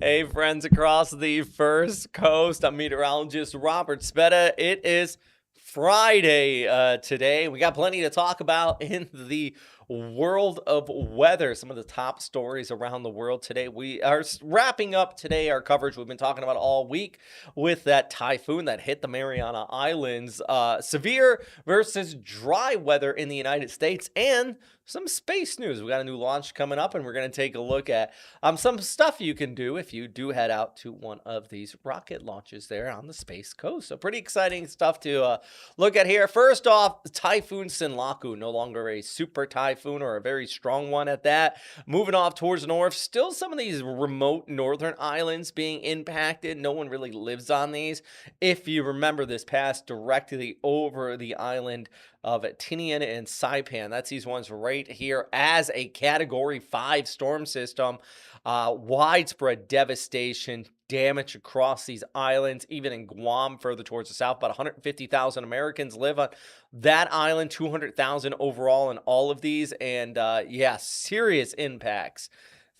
Hey, friends across the first coast. I'm meteorologist Robert Speta. It is Friday today. We got plenty to talk about in the world of weather. Some of the top stories around the world today. We are wrapping up today our coverage we've been talking about all week with that typhoon that hit the Mariana Islands. Severe versus dry weather in the United States and some space news. We got a new launch coming up, and we're going to take a look at some stuff you can do if you do head out to one of these rocket launches there on the Space Coast. So pretty exciting stuff to look at here. First off, Typhoon Sinlaku, no longer a super typhoon or a very strong one at that. Moving off towards the north, still some of these remote northern islands being impacted. No one really lives on these. If you remember, this passed directly over the island of Tinian and Saipan. That's these ones right here as a Category 5 storm system. Widespread devastation, damage across these islands, even in Guam further towards the south. About 150,000 Americans live on that island, 200,000 overall in all of these. And yeah, serious impacts.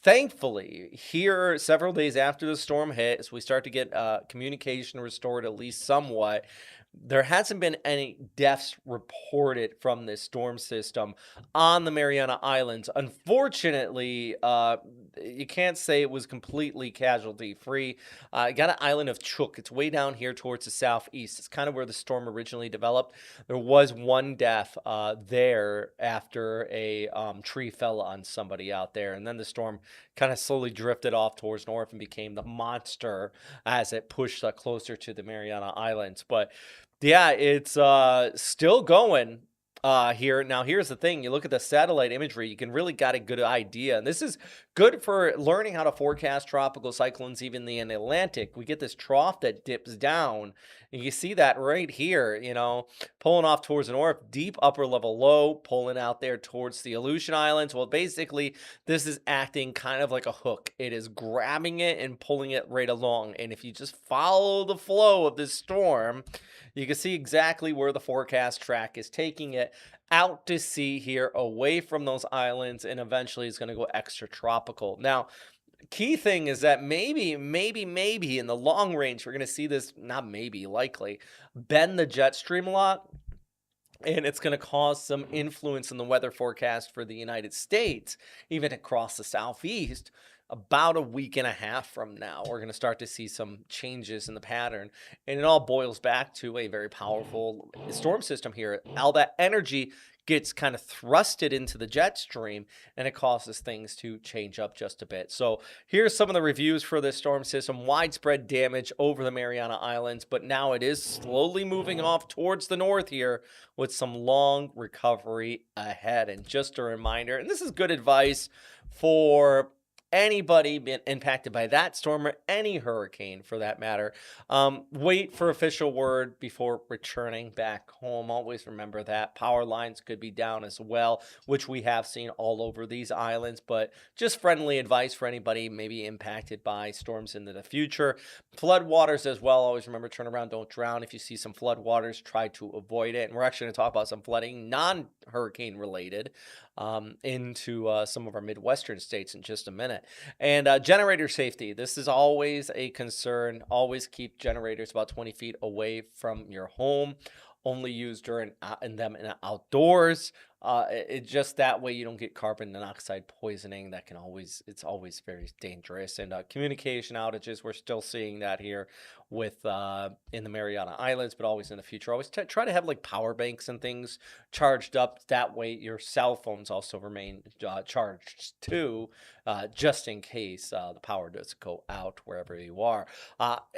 Thankfully, here several days after the storm hit, as we start to get communication restored at least somewhat, there hasn't been any deaths reported from this storm system on the Mariana Islands. Unfortunately, you can't say it was completely casualty free. Got an island of Chuuk. It's way down here towards the southeast. It's kind of where the storm originally developed. There was one death there after a tree fell on somebody out there, and then the storm kind of slowly drifted off towards north and became the monster as it pushed closer to the Mariana Islands. But yeah, it's still going here. Now, here's the thing. You look at the satellite imagery, you can really got a good idea. And this is good for learning how to forecast tropical cyclones, even in the Atlantic. We get this trough that dips down. And you see that right here, pulling off towards the north, deep upper level low, pulling out there towards the Aleutian Islands. Well, basically, this is acting kind of like a hook. It is grabbing it and pulling it right along. And if you just follow the flow of this storm, you can see exactly where the forecast track is taking it out to sea here, away from those islands, and eventually it's going to go extratropical. Now, key thing is that maybe in the long range, we're going to see this, not maybe, likely, bend the jet stream a lot. And it's going to cause some influence in the weather forecast for the United States, even across the southeast. About a week and a half from now, we're going to start to see some changes in the pattern. And it all boils back to a very powerful storm system here. All that energy gets kind of thrusted into the jet stream, and it causes things to change up just a bit. So here's some of the reviews for this storm system. Widespread damage over the Mariana Islands, but now it is slowly moving off towards the north here with some long recovery ahead. And just a reminder, and this is good advice for anybody been impacted by that storm or any hurricane for that matter, wait for official word before returning back home. Always remember that. Power lines could be down as well, which we have seen all over these islands, but just friendly advice for anybody maybe impacted by storms into the future. Flood waters as well. Always remember, turn around, don't drown. If you see some flood waters, try to avoid it. And we're actually going to talk about some flooding, non-hurricane related, into some of our Midwestern states in just a minute. And generator safety. This is always a concern. Always keep generators about 20 feet away from your home. Only use during them in outdoors. It just that way you don't get carbon monoxide poisoning. That can it's always very dangerous. And communication outages, we're still seeing that here with in the Mariana Islands, but always in the future. Always try to have like power banks and things charged up. That way your cell phones also remain charged too, just in case the power does go out wherever you are.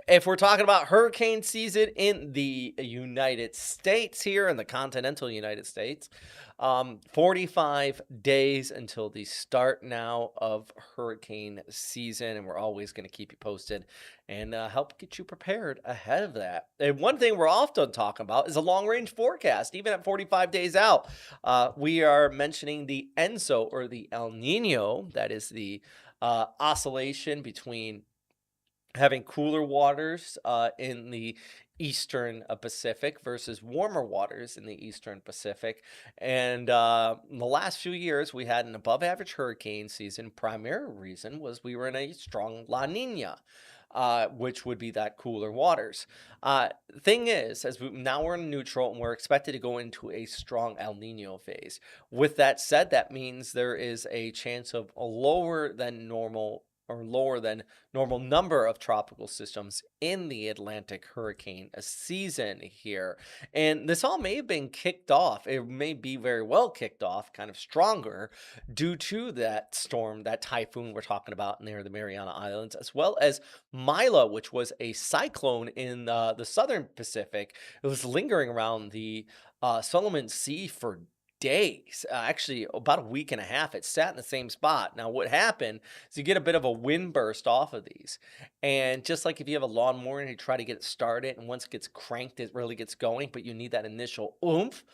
If we're talking about hurricane season in the United States here, in the continental United States, 45 days until the start now of hurricane season, and we're always going to keep you posted and help get you prepared ahead of that. And one thing we're often talking about is a long-range forecast, even at 45 days out. We are mentioning the ENSO, or the El Nino. That is the oscillation between having cooler waters in the eastern Pacific versus warmer waters in the eastern Pacific. And in the last few years, we had an above average hurricane season. Primary reason was we were in a strong La Nina. Which would be that cooler waters. Uh, Thing is, now we're in neutral and we're expected to go into a strong El Nino phase. With that said, that means there is a chance of a lower than normal number of tropical systems in the Atlantic hurricane season here. And this all may have been kicked off. It may be very well kicked off, kind of stronger, due to that storm, that typhoon we're talking about near the Mariana Islands, as well as Mila, which was a cyclone in the southern Pacific. It was lingering around the Solomon Sea for days, actually about a week and a half. It sat in the same spot. Now, what happened is you get a bit of a wind burst off of these. And just like if you have a lawnmower and you try to get it started, and once it gets cranked, it really gets going, but you need that initial oomph.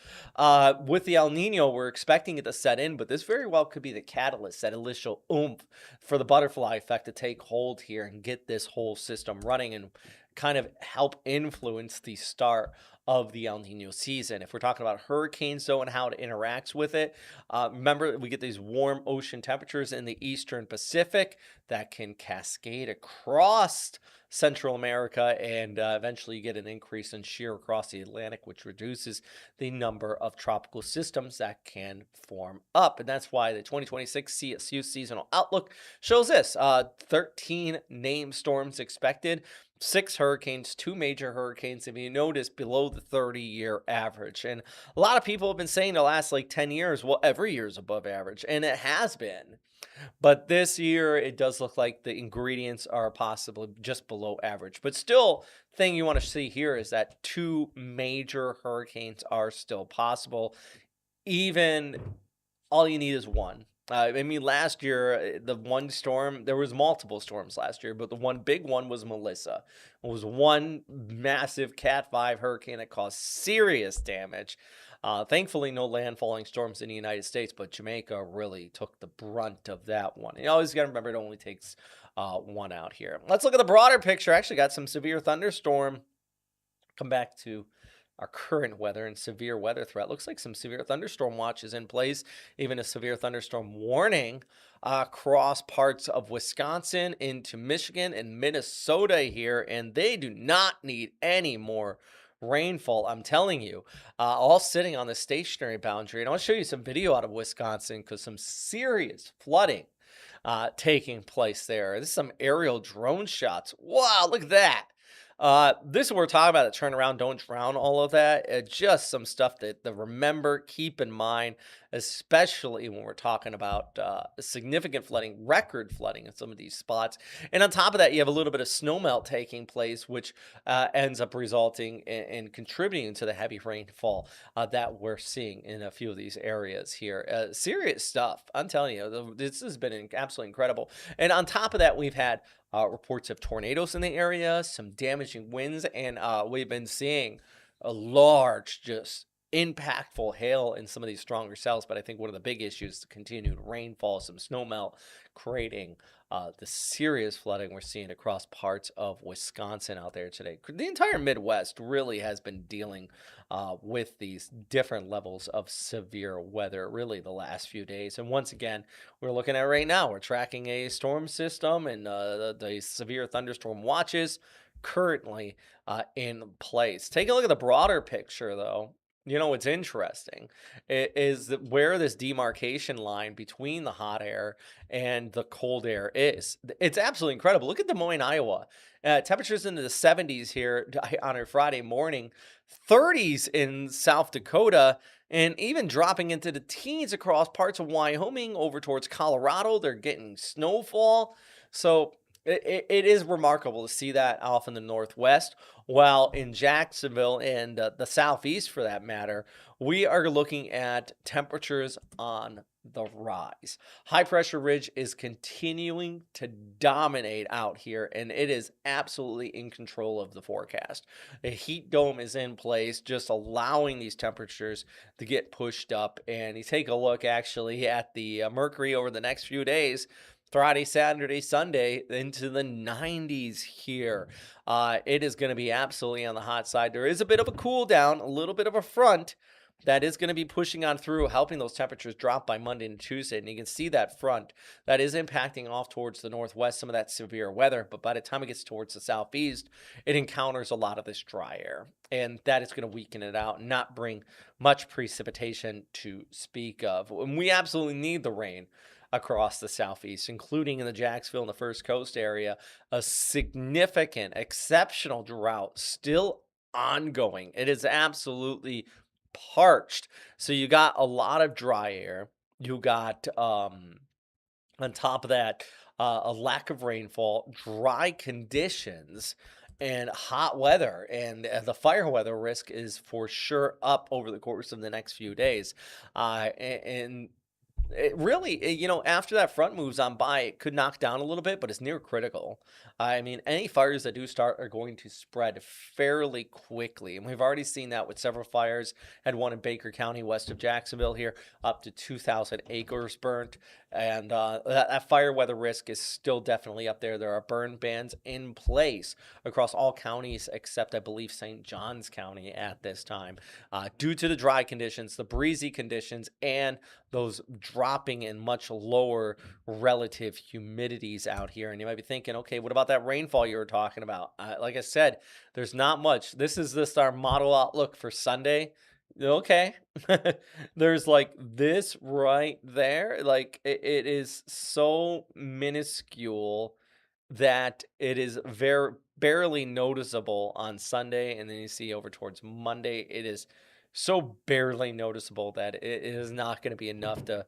With the El Nino, we're expecting it to set in, but this very well could be the catalyst, that initial oomph for the butterfly effect to take hold here and get this whole system running and kind of help influence the start of the El Nino season. If we're talking about hurricanes, though, and how it interacts with it, remember we get these warm ocean temperatures in the eastern Pacific that can cascade across Central America, and eventually you get an increase in shear across the Atlantic, which reduces the number of tropical systems that can form up. And that's why the 2026 CSU seasonal outlook shows this 13 named storms expected. 6 hurricanes, 2 major hurricanes, if you notice, below the 30-year average. And a lot of people have been saying the last like 10 years, well, every year is above average. And it has been. But this year, it does look like the ingredients are possibly just below average. But still, thing you want to see here is that 2 major hurricanes are still possible. Even all you need is one. I mean, last year, the one storm, there was multiple storms last year, but the one big one was Melissa. It was one massive Cat 5 hurricane that caused serious damage. Thankfully, no landfalling storms in the United States, but Jamaica really took the brunt of that one. You always got to remember it only takes one out here. Let's look at the broader picture. Actually, got some severe thunderstorm. Come back to our current weather and severe weather threat. Looks like some severe thunderstorm watch is in place, even a severe thunderstorm warning across parts of Wisconsin into Michigan and Minnesota here, and they do not need any more rainfall. I'm telling you, all sitting on the stationary boundary. And I'll show you some video out of Wisconsin because some serious flooding taking place there. This is some aerial drone shots. Wow, look at that. This is what we're talking about, the turn around, don't drown, all of that. Just some stuff to remember, keep in mind, especially when we're talking about significant flooding, record flooding in some of these spots. And on top of that, you have a little bit of snowmelt taking place, which ends up resulting in contributing to the heavy rainfall that we're seeing in a few of these areas here. Serious stuff. I'm telling you, this has been absolutely incredible. And on top of that, we've had reports of tornadoes in the area, some damaging winds, and we've been seeing a large, just impactful hail in some of these stronger cells. But I think one of the big issues is the continued rainfall, some snowmelt, creating the serious flooding we're seeing across parts of Wisconsin out there today. The entire Midwest really has been dealing with these different levels of severe weather, really the last few days. And once again, we're looking at right now, we're tracking a storm system and the severe thunderstorm watches currently in place. Take a look at the broader picture, though. You know what's interesting is that where this demarcation line between the hot air and the cold air is. It's absolutely incredible. Look at Des Moines, Iowa. Temperatures into the 70s here on a Friday morning, 30s in South Dakota, and even dropping into the teens across parts of Wyoming over towards Colorado. They're getting snowfall. So it is remarkable to see that off in the Northwest. While in Jacksonville and the Southeast, for that matter, we are looking at temperatures on the rise. High pressure ridge is continuing to dominate out here, and it is absolutely in control of the forecast. The heat dome is in place, just allowing these temperatures to get pushed up. And you take a look actually at the mercury over the next few days. Friday, Saturday, Sunday into the 90s here. It is going to be absolutely on the hot side. There is a bit of a cool down, a little bit of a front that is going to be pushing on through, helping those temperatures drop by Monday and Tuesday. And you can see that front that is impacting off towards the northwest, some of that severe weather. But by the time it gets towards the southeast, it encounters a lot of this dry air. And that is going to weaken it out and not bring much precipitation to speak of. And we absolutely need the rain across the southeast, including in the Jacksonville and the First Coast area. A significant, exceptional drought still ongoing. It is absolutely parched. So you got a lot of dry air. You got on top of that, a lack of rainfall, dry conditions, and hot weather. And the fire weather risk is for sure up over the course of the next few days. And it really, after that front moves on by, it could knock down a little bit, but it's near critical. I mean, any fires that do start are going to spread fairly quickly. And we've already seen that with several fires. Had one in Baker County, west of Jacksonville here, up to 2,000 acres burnt. And that fire weather risk is still definitely up there. There are burn bans in place across all counties except, I believe, St. Johns County at this time, due to the dry conditions, the breezy conditions, and those dropping and much lower relative humidities out here. And you might be thinking, okay, what about that rainfall you were talking about? Like I said, there's not much. This is just our model outlook for Sunday. Okay. There's like this right there. Like it is so minuscule that it is very barely noticeable on Sunday, and then you see over towards Monday, it is so barely noticeable that it is not going to be enough to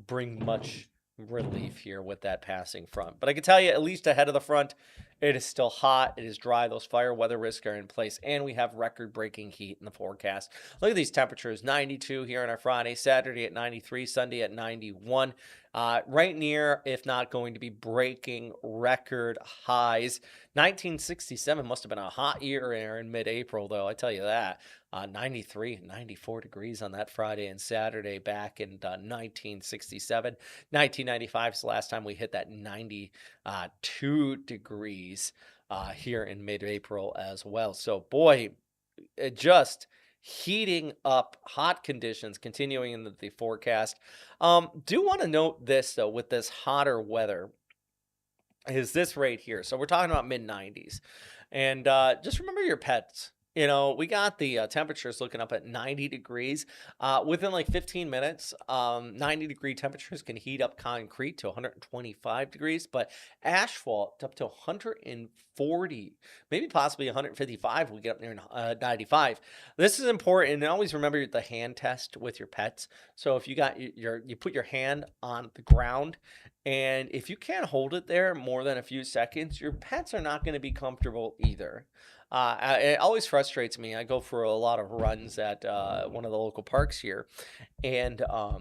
bring much relief here with that passing front. But I can tell you, at least ahead of the front, it is still hot. It is dry. Those fire weather risks are in place, and we have record-breaking heat in the forecast. Look at these temperatures: 92 here on our Friday, Saturday at 93, Sunday at 91. Right near, if not going to be breaking record highs. 1967 must have been a hot year in mid-April, though, I tell you that. 93 and 94 degrees on that Friday and Saturday back in 1967. 1995 is the last time we hit that 92 degrees here in mid-April as well. So, boy, it just heating up, hot conditions continuing in the forecast. Do want to note this, though, with this hotter weather, is this right here. So we're talking about mid 90s. And just remember your pets. We got the temperatures looking up at 90 degrees. Within like 15 minutes, 90-degree temperatures can heat up concrete to 125 degrees, but asphalt up to 140, maybe possibly 155. We get up near 95. This is important, and always remember the hand test with your pets. So if you got you put your hand on the ground, and if you can't hold it there more than a few seconds, your pets are not going to be comfortable either. It always frustrates me. I go for a lot of runs at one of the local parks here, and I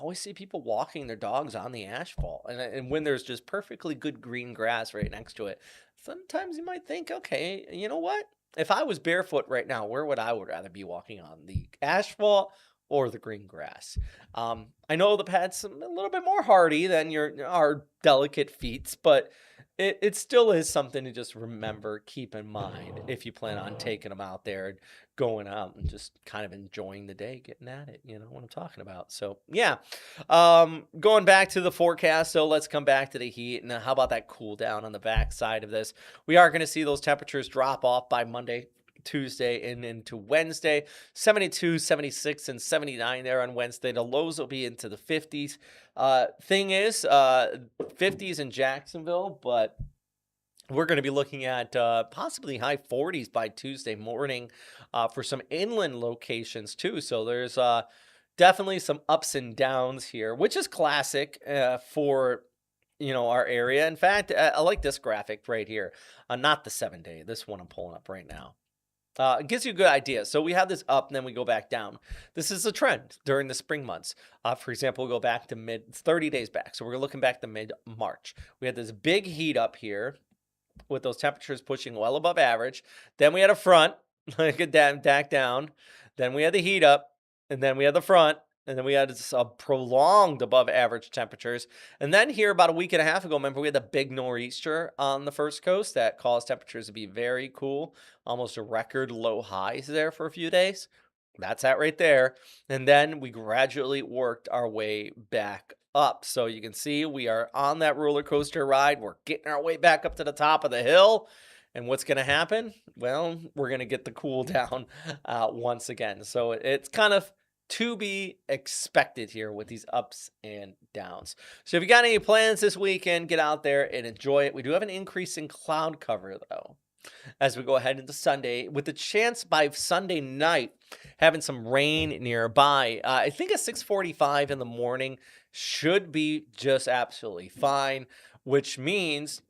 always see people walking their dogs on the asphalt. And when there's just perfectly good green grass right next to it, sometimes you might think, okay, you know what? If I was barefoot right now, where would I would rather be walking on, the asphalt or the green grass? I know the pet's a little bit more hardy than our delicate feet, but it still is something to just remember, keep in mind if you plan on taking them out there and going out and just kind of enjoying the day, getting at it. You know what I'm talking about. So yeah, going back to the forecast. So let's come back to the heat, and how about that cool down on the back side of this? We are going to see those temperatures drop off by Monday, Tuesday, and into Wednesday. 72, 76, and 79 there on Wednesday. The lows will be into the 50s. Thing is, 50s in Jacksonville, but we're going to be looking at possibly high 40s by Tuesday morning for some inland locations too. So there's definitely some ups and downs here, which is classic for our area. In fact, I like this graphic right here. Not the 7-day. This one I'm pulling up right now. It gives you a good idea. So we have this up, and then we go back down. This is a trend during the spring months. For example, we'll go back to 30 days back. So we're looking back to mid-March. We had this big heat up here with those temperatures pushing well above average. Then we had a front, like a back down. Then we had the heat up, and then we had the front. And then we had prolonged above average temperatures. And then here about a week and a half ago, remember we had the big nor'easter on the first coast that caused temperatures to be very cool, almost a record low highs there for a few days. That's that right there. And then we gradually worked our way back up. So you can see we are on that roller coaster ride. We're getting our way back up to the top of the hill. And what's going to happen? Well, we're going to get the cool down once again. So it's kind of to be expected here with these ups and downs. So if you got any plans this weekend, get out there and enjoy it. We do have an increase in cloud cover though, as we go ahead into Sunday, with the chance by Sunday night having some rain nearby. I think at 6:45 in the morning should be just absolutely fine, which means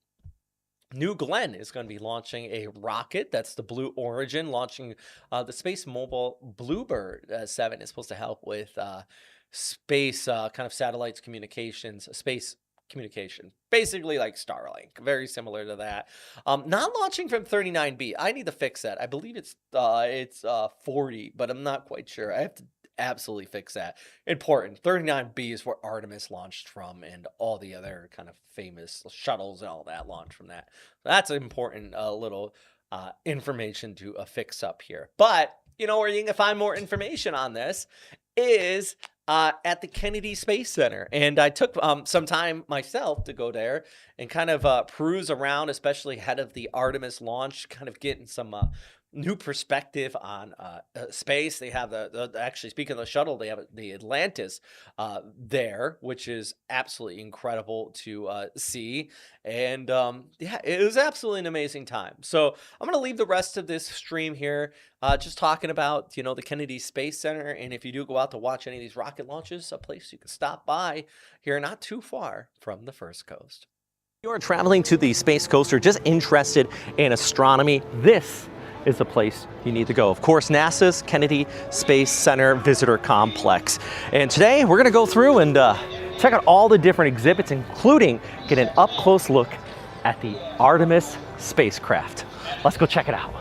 New Glenn is going to be launching a rocket. That's the Blue Origin, launching the Space Mobile Bluebird 7 is supposed to help with space kind of satellites communications, space communication, basically like Starlink, very similar to that. Not launching from 39B. I need to fix that. I believe it's 40, but I'm not quite sure. I have to absolutely fix that. Important. 39B is where Artemis launched from, and all the other kind of famous shuttles and all that launched from that. That's an important little information to fix up here. But you know where you can find more information on this is at the Kennedy Space Center. And I took some time myself to go there and kind of peruse around, especially ahead of the Artemis launch, kind of getting some new perspective on space. They have actually, speaking of the shuttle, they have the Atlantis there, which is absolutely incredible to see. And yeah, it was absolutely an amazing time. So I'm going to leave the rest of this stream here just talking about, the Kennedy Space Center. And if you do go out to watch any of these rocket launches, a place you can stop by here not too far from the First Coast. If you are traveling to the Space Coast or just interested in astronomy, this is the place you need to go. Of course, NASA's Kennedy Space Center Visitor Complex. And today we're going to go through and check out all the different exhibits, including get an up-close look at the Artemis spacecraft. Let's go check it out.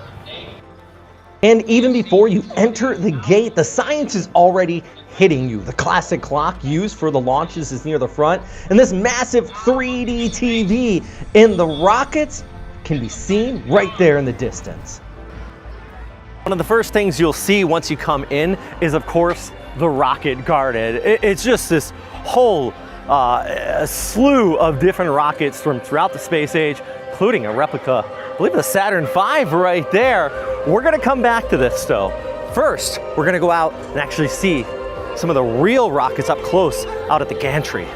And even before you enter the gate, the science is already hitting you. The classic clock used for the launches is near the front, and this massive 3D TV in the rockets can be seen right there in the distance. One of the first things you'll see once you come in is, of course, the rocket garden. It's just this whole slew of different rockets from throughout the space age, including a replica, I believe, the Saturn V right there. We're going to come back to this though. First, we're going to go out and actually see some of the real rockets up close out at the gantry.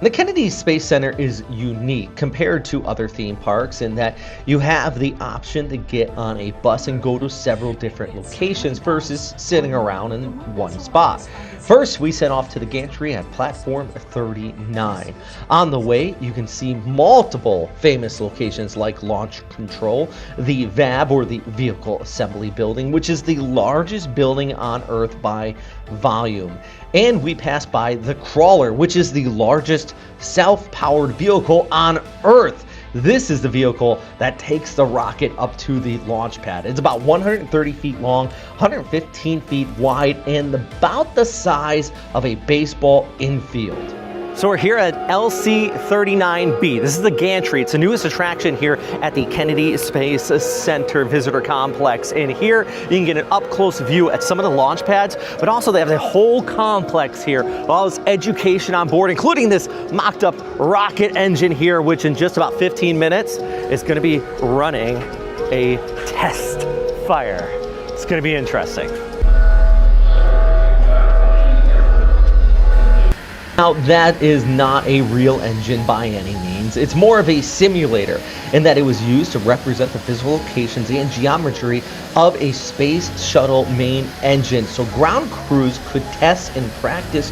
The Kennedy Space Center is unique compared to other theme parks in that you have the option to get on a bus and go to several different locations versus sitting around in one spot. First, we set off to the gantry at platform 39. On the way, you can see multiple famous locations like Launch Control, the VAB or the Vehicle Assembly Building, which is the largest building on Earth by volume. And we pass by the Crawler, which is the largest self-powered vehicle on Earth. This is the vehicle that takes the rocket up to the launch pad. It's about 130 feet long, 115 feet wide, and about the size of a baseball infield. So we're here at LC39B. This is the gantry. It's the newest attraction here at the Kennedy Space Center Visitor Complex. And here you can get an up-close view at some of the launch pads, but also they have the whole complex here with all this education on board, including this mocked-up rocket engine here, which in just about 15 minutes is going to be running a test fire. It's going to be interesting. Now, that is not a real engine by any means. It's more of a simulator in that it was used to represent the physical locations and geometry of a space shuttle main engine. So ground crews could test and practice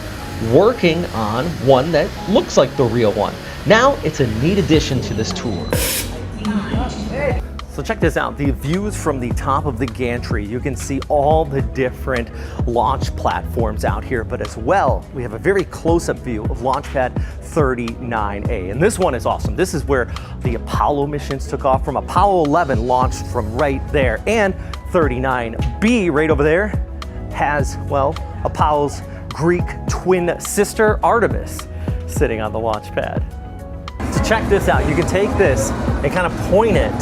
working on one that looks like the real one. Now, it's a neat addition to this tour. So check this out, the views from the top of the gantry. You can see all the different launch platforms out here, but as well, we have a very close-up view of launch pad 39A. And this one is awesome. This is where the Apollo missions took off from. Apollo 11 launched from right there. And 39B right over there has, well, Apollo's Greek twin sister Artemis sitting on the launch pad. So check this out. You can take this and kind of point it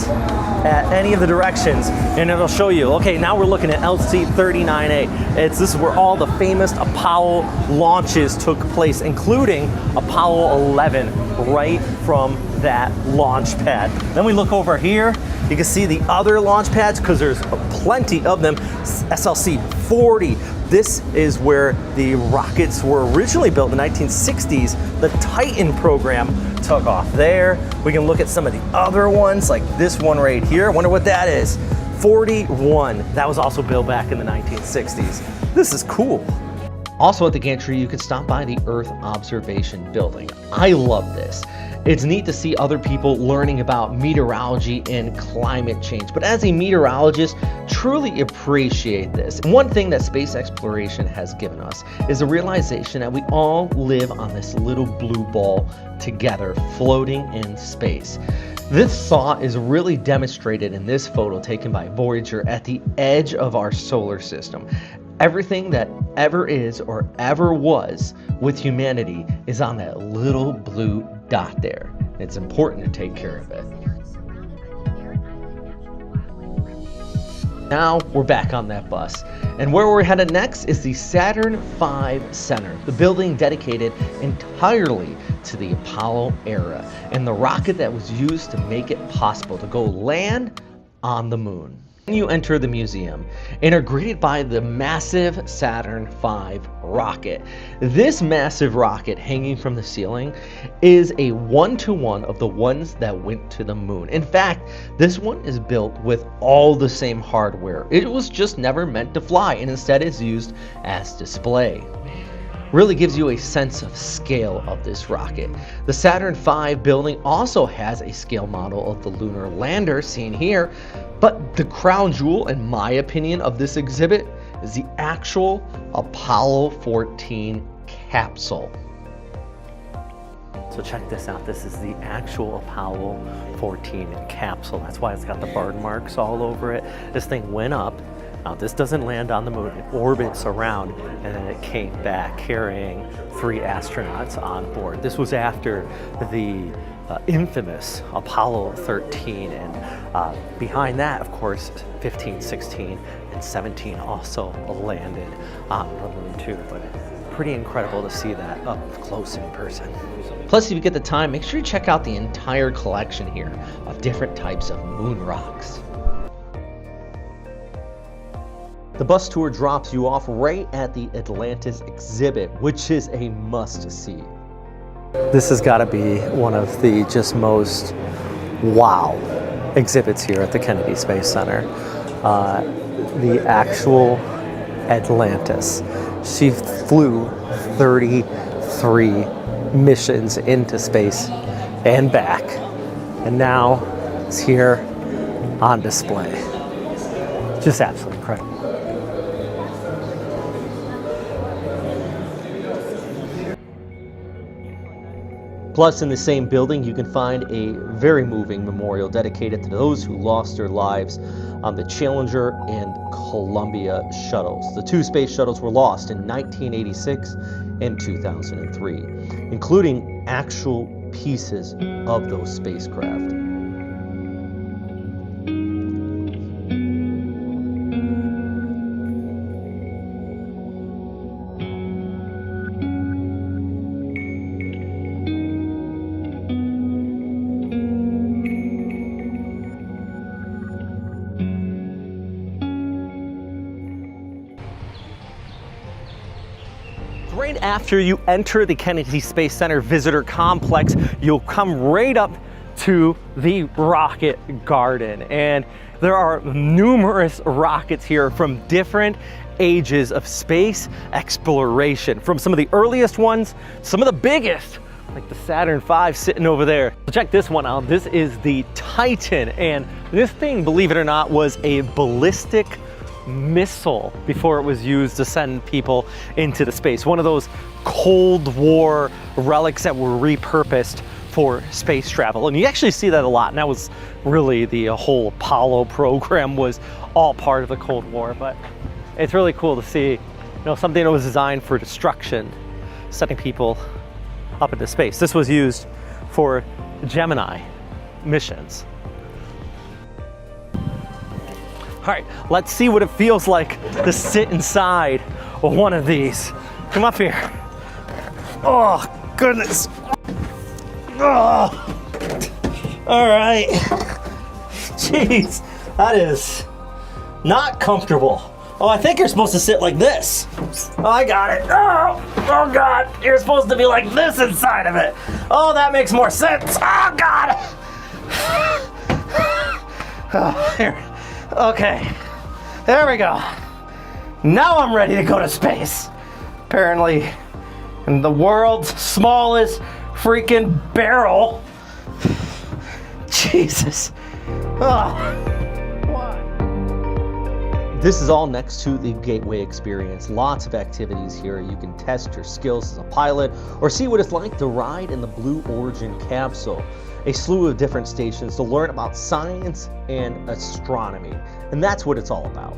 at any of the directions and it'll show you, okay, now we're looking at LC-39A. This is where all the famous Apollo launches took place, including Apollo 11, right from that launch pad. Then we look over here, you can see the other launch pads because there's plenty of them. SLC-40. This is where the rockets were originally built in the 1960s. The Titan program took off there. We can look at some of the other ones, like this one right here. I wonder what that is. 41. That was also built back in the 1960s. This is cool. Also at the gantry, you can stop by the Earth Observation Building. I love this. It's neat to see other people learning about meteorology and climate change, but as a meteorologist, truly appreciate this. And one thing that space exploration has given us is the realization that we all live on this little blue ball together, floating in space. This thought is really demonstrated in this photo taken by Voyager at the edge of our solar system. Everything that ever is or ever was with humanity is on that little blue dot there. It's important to take care of it. Now we're back on that bus. And where we're headed next is the Saturn V Center, the building dedicated entirely to the Apollo era and the rocket that was used to make it possible to go land on the moon. You enter the museum and are greeted by the massive Saturn V rocket. This massive rocket hanging from the ceiling is a one-to-one of the ones that went to the moon. In fact, this one is built with all the same hardware. It was just never meant to fly and instead is used as display. Really gives you a sense of scale of this rocket. The Saturn V building also has a scale model of the lunar lander seen here, but the crown jewel, in my opinion, of this exhibit is the actual Apollo 14 capsule. So check this out, this is the actual Apollo 14 capsule. That's why it's got the burn marks all over it. This thing went up. Now this doesn't land on the moon, it orbits around and then it came back carrying 3 astronauts on board. This was after the infamous Apollo 13 and behind that, of course, 15, 16, and 17 also landed on the moon too, but pretty incredible to see that up close in person. Plus, if you get the time, make sure you check out the entire collection here of different types of moon rocks. The bus tour drops you off right at the Atlantis exhibit, which is a must-see. This has got to be one of the just most wow exhibits here at the Kennedy Space Center. The actual Atlantis. She flew 33 missions into space and back, and now it's here on display. Just absolutely incredible. Plus, in the same building, you can find a very moving memorial dedicated to those who lost their lives on the Challenger and Columbia shuttles. The 2 space shuttles were lost in 1986 and 2003, including actual pieces of those spacecraft. Right after you enter the Kennedy Space Center Visitor Complex, you'll come right up to the rocket garden. And there are numerous rockets here from different ages of space exploration. From some of the earliest ones, some of the biggest, like the Saturn V sitting over there. So check this one out. This is the Titan. And this thing, believe it or not, was a ballistic missile before it was used to send people into the space. One of those Cold War relics that were repurposed for space travel. And you actually see that a lot. And that was really the whole Apollo program was all part of the Cold War. But it's really cool to see You know, something that was designed for destruction, setting people up into space. This was used for Gemini missions. All right, let's see what it feels like to sit inside of one of these. Come up here. Oh, goodness. Oh. All right. Jeez, that is not comfortable. Oh, I think you're supposed to sit like this. Oh, I got it. Oh God, you're supposed to be like this inside of it. Oh, that makes more sense. Oh God. Oh, here. Okay, there we go. Now I'm ready to go to space. Apparently, in the world's smallest freaking barrel. Jesus. Oh. This is all next to the Gateway experience. Lots of activities here. You can test your skills as a pilot or see what it's like to ride in the Blue Origin capsule. A slew of different stations to learn about science and astronomy. And that's what it's all about.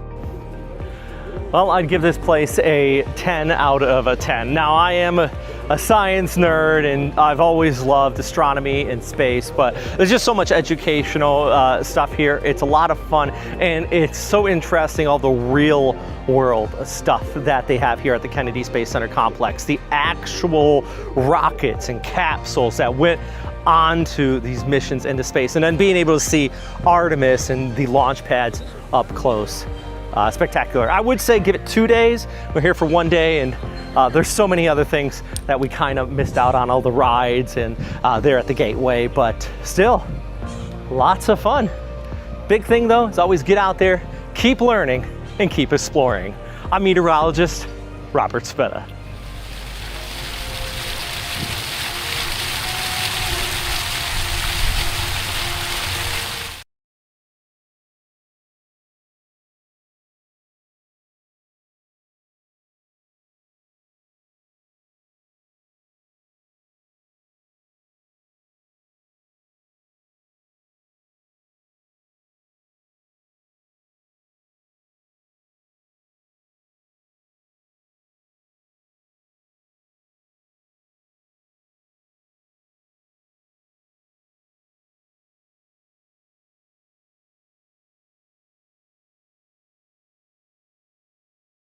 Well, I'd give this place a 10 out of a 10. Now, I am a science nerd and I've always loved astronomy and space, but there's just so much educational stuff here. It's a lot of fun and it's so interesting, all the real world stuff that they have here at the Kennedy Space Center complex. The actual rockets and capsules that went onto these missions into space, and then being able to see Artemis and the launch pads up close. Spectacular. I would say give it 2 days. We're here for 1 day, and there's so many other things that we kind of missed out on, all the rides and there at the Gateway, but still, lots of fun. Big thing though is always get out there, keep learning, and keep exploring. I'm meteorologist Robert Speta.